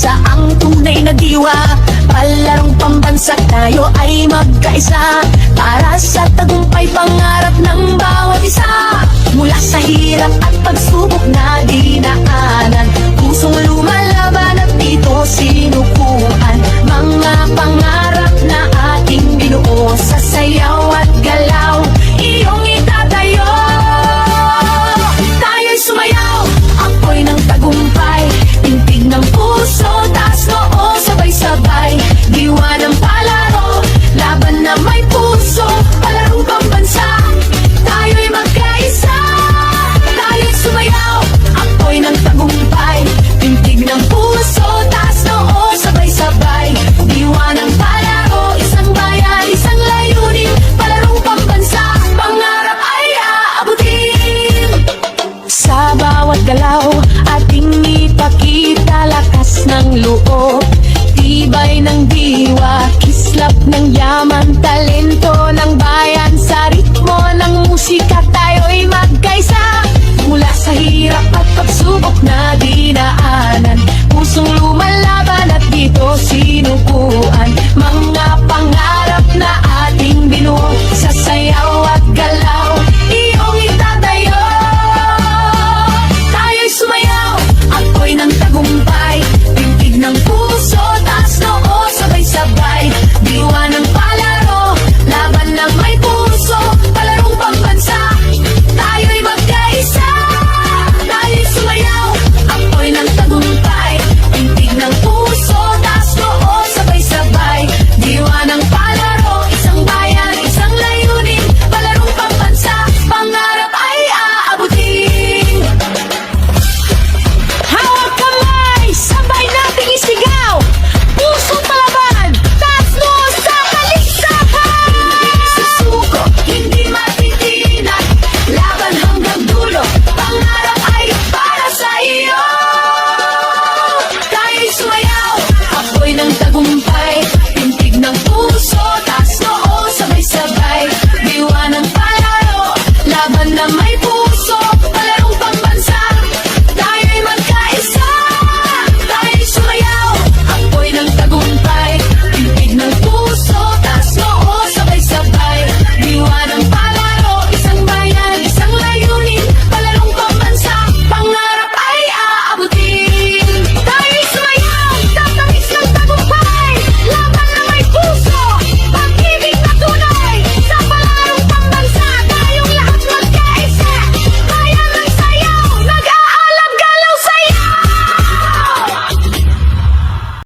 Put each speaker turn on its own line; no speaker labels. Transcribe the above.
pag-asa ang tunay na diwa. Palarong pambansa, tayo ay magkaisa para sa tagumpay pangarap ng bawat isa. Mula sa hirap at pagsubok na dinaanan, pusong lumalaban at dito sinukuhan. Mga pangarap na ating binuo sa sayaw at galaw, iyong itatayo. Tayo'y sumayaw, apoy ng tagumpay, tintig ng puso, taas noo, sabay-sabay. Diwa ng palaro, laban na may puso, palarong pambansa, tayo'y magkaisa. Tayo'y sumayaw, apoy ng tagumpay, tintig ng puso, taas noo, sabay-sabay. Diwa ng palaro, isang bayan, isang layunin, palarong pambansa, pangarap ay aabutin. Sa bawat galaw, ating ipakita lakas ng loob, tibay ng diwa, kislap ng yaman, talento ng bayan. Sa ritmo ng musika tayo'y magkaisa, mula sa hirap at pagsubok na